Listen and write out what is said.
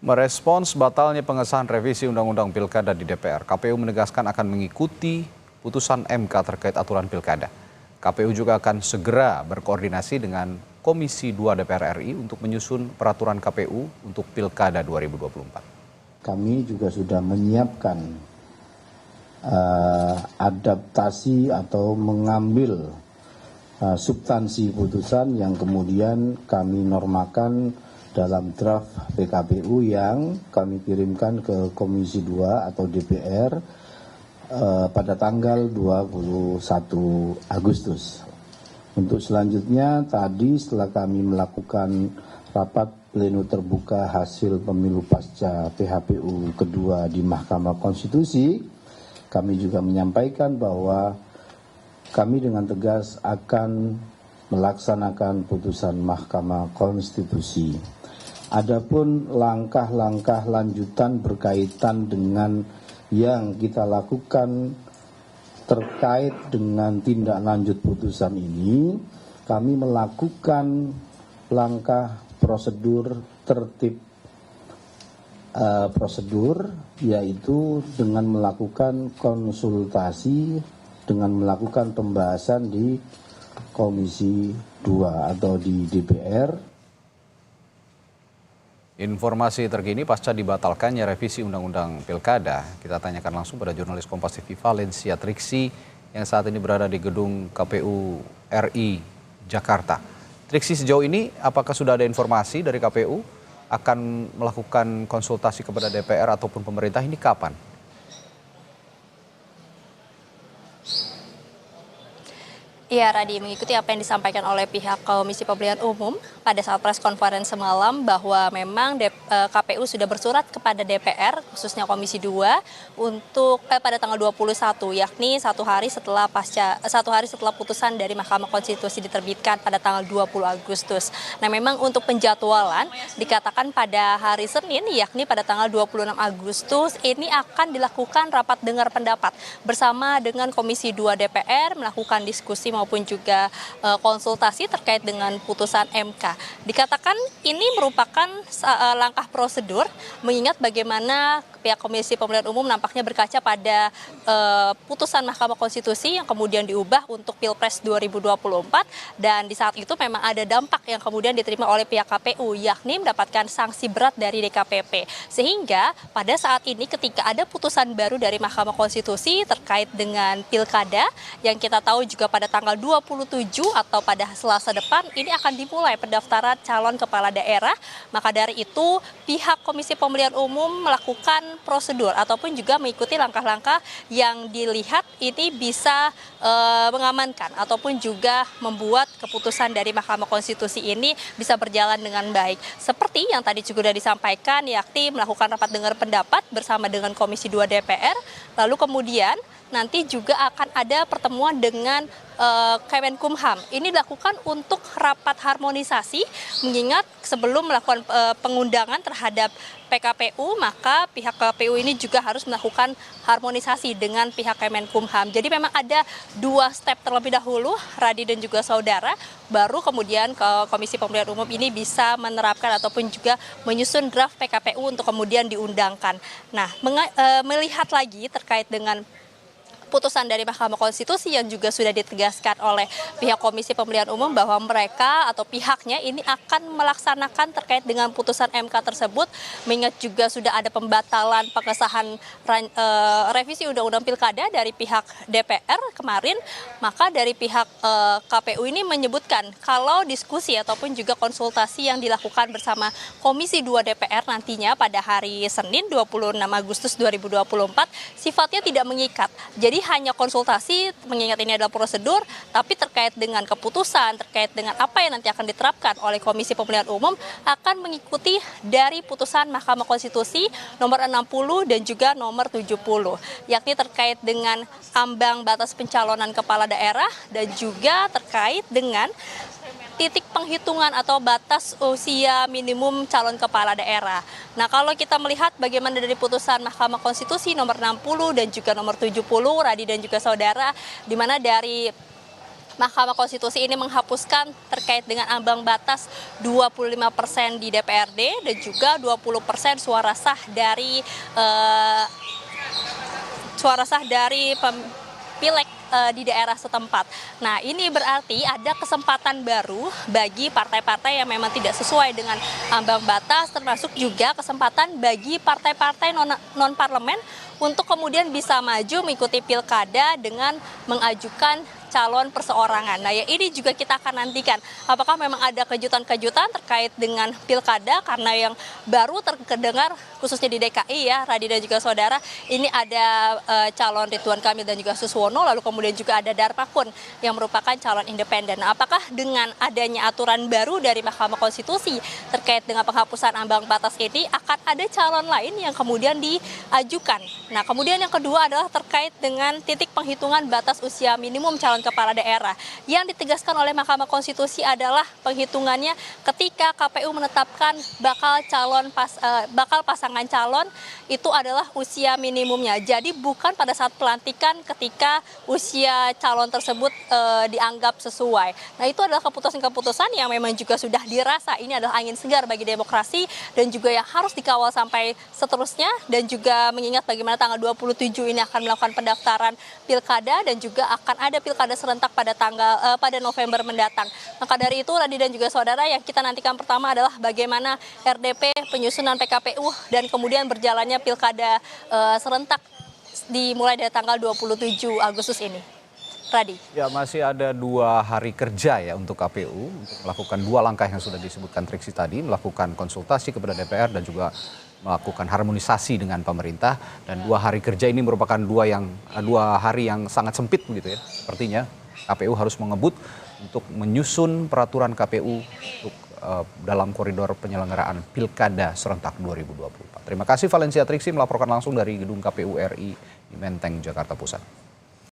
Merespons batalnya pengesahan revisi Undang-Undang Pilkada di DPR, KPU menegaskan akan mengikuti putusan MK terkait aturan pilkada. KPU juga akan segera berkoordinasi dengan Komisi 2 DPR RI untuk menyusun peraturan KPU untuk Pilkada 2024. Kami juga sudah menyiapkan adaptasi atau mengambil substansi putusan yang kemudian kami normakan dalam draft PKPU yang kami kirimkan ke Komisi 2 atau DPR pada tanggal 21 Agustus. Untuk selanjutnya tadi setelah kami melakukan rapat pleno terbuka hasil pemilu pasca PHPU kedua di Mahkamah Konstitusi, kami juga menyampaikan bahwa kami dengan tegas akan melaksanakan putusan Mahkamah Konstitusi. Adapun langkah-langkah lanjutan berkaitan dengan yang kita lakukan terkait dengan tindak lanjut putusan ini, kami melakukan langkah prosedur tertib prosedur, yaitu dengan melakukan konsultasi, dengan melakukan pembahasan di Komisi 2 atau di DPR. Informasi terkini pasca dibatalkannya revisi Undang-Undang Pilkada, kita tanyakan langsung pada jurnalis Kompas TV Valencia Triksi yang saat ini berada di gedung KPU RI Jakarta. Triksi, sejauh ini apakah sudah ada informasi dari KPU akan melakukan konsultasi kepada DPR ataupun pemerintah, ini kapan? Iya, Radi, mengikuti apa yang disampaikan oleh pihak Komisi Pemilihan Umum pada saat press conference semalam bahwa memang KPU sudah bersurat kepada DPR, khususnya Komisi 2, untuk pada tanggal 21, yakni satu hari setelah putusan dari Mahkamah Konstitusi diterbitkan pada tanggal 20 Agustus. Nah, memang untuk penjadwalan dikatakan pada hari Senin, yakni pada tanggal 26 Agustus, ini akan dilakukan rapat dengar pendapat bersama dengan Komisi 2 DPR, melakukan diskusi maupun juga konsultasi terkait dengan putusan MK. Dikatakan ini merupakan langkah prosedur, mengingat bagaimana pihak Komisi Pemilihan Umum nampaknya berkaca pada putusan Mahkamah Konstitusi yang kemudian diubah untuk Pilpres 2024, dan di saat itu memang ada dampak yang kemudian diterima oleh pihak KPU, yakni mendapatkan sanksi berat dari DKPP. Sehingga pada saat ini ketika ada putusan baru dari Mahkamah Konstitusi terkait dengan Pilkada, yang kita tahu juga pada tanggal 27 atau pada Selasa depan ini akan dimulai pendaftaran calon kepala daerah. Maka dari itu pihak Komisi Pemilihan Umum melakukan prosedur ataupun juga mengikuti langkah-langkah yang dilihat ini bisa mengamankan ataupun juga membuat keputusan dari Mahkamah Konstitusi ini bisa berjalan dengan baik. Seperti yang tadi juga sudah disampaikan, yakni melakukan rapat dengar pendapat bersama dengan Komisi 2 DPR, lalu kemudian nanti juga akan ada pertemuan dengan Kemenkumham. Ini dilakukan untuk rapat harmonisasi, mengingat sebelum melakukan pengundangan terhadap PKPU, maka pihak KPU ini juga harus melakukan harmonisasi dengan pihak Kemenkumham. Jadi memang ada dua step terlebih dahulu, Radi dan juga saudara, baru kemudian ke Komisi Pemilihan Umum ini bisa menerapkan ataupun juga menyusun draft PKPU untuk kemudian diundangkan. Nah, melihat lagi terkait dengan putusan dari Mahkamah Konstitusi yang juga sudah ditegaskan oleh pihak Komisi Pemilihan Umum bahwa mereka atau pihaknya ini akan melaksanakan terkait dengan putusan MK tersebut, mengingat juga sudah ada pembatalan pengesahan revisi Undang-Undang Pilkada dari pihak DPR kemarin, maka dari pihak KPU ini menyebutkan kalau diskusi ataupun juga konsultasi yang dilakukan bersama Komisi 2 DPR nantinya pada hari Senin 26 Agustus 2024 sifatnya tidak mengikat. Jadi hanya konsultasi, mengingat ini adalah prosedur, tapi terkait dengan keputusan, terkait dengan apa yang nanti akan diterapkan oleh Komisi Pemilihan Umum akan mengikuti dari putusan Mahkamah Konstitusi nomor 60 dan juga nomor 70, yakni terkait dengan ambang batas pencalonan kepala daerah dan juga terkait dengan titik penghitungan atau batas usia minimum calon kepala daerah. Nah, kalau kita melihat bagaimana dari putusan Mahkamah Konstitusi nomor 60 dan juga nomor 70, Radi dan juga saudara, di mana dari Mahkamah Konstitusi ini menghapuskan terkait dengan ambang batas 25% di DPRD dan juga 20% suara sah dari pileg di daerah setempat. Nah, ini berarti ada kesempatan baru bagi partai-partai yang memang tidak sesuai dengan ambang batas, termasuk juga kesempatan bagi partai-partai non-parlemen untuk kemudian bisa maju mengikuti pilkada dengan mengajukan calon perseorangan. Nah, ya ini juga kita akan nantikan apakah memang ada kejutan-kejutan terkait dengan pilkada, karena yang baru terdengar khususnya di DKI ya, Radi dan juga saudara, ini ada calon Ridwan Kamil dan juga Suswono, lalu kemudian juga ada Darmakun yang merupakan calon independen. Nah, apakah dengan adanya aturan baru dari Mahkamah Konstitusi terkait dengan penghapusan ambang batas ini akan ada calon lain yang kemudian diajukan. Nah, kemudian yang kedua adalah terkait dengan titik penghitungan batas usia minimum calon kepala daerah. Yang ditegaskan oleh Mahkamah Konstitusi adalah penghitungannya ketika KPU menetapkan bakal pasangan calon itu adalah usia minimumnya. Jadi bukan pada saat pelantikan ketika usia calon tersebut dianggap sesuai. Nah, itu adalah keputusan-keputusan yang memang juga sudah dirasa ini adalah angin segar bagi demokrasi dan juga yang harus dikawal sampai seterusnya, dan juga mengingat bagaimana tanggal 27 ini akan melakukan pendaftaran pilkada dan juga akan ada pilkada serentak pada November mendatang. Maka dari itu, Radi dan juga saudara, yang kita nantikan pertama adalah bagaimana RDP, penyusunan PKPU, dan kemudian berjalannya pilkada serentak dimulai dari tanggal 27 Agustus ini. Radi. Ya, masih ada 2 hari kerja ya untuk KPU untuk melakukan 2 langkah yang sudah disebutkan Triksi tadi, melakukan konsultasi kepada DPR dan juga melakukan harmonisasi dengan pemerintah. Dan 2 hari kerja ini merupakan 2 hari yang sangat sempit begitu ya. Sepertinya KPU harus mengebut untuk menyusun peraturan KPU untuk dalam koridor penyelenggaraan Pilkada serentak 2024. Terima kasih Valencia Triksi melaporkan langsung dari gedung KPU RI di Menteng, Jakarta Pusat.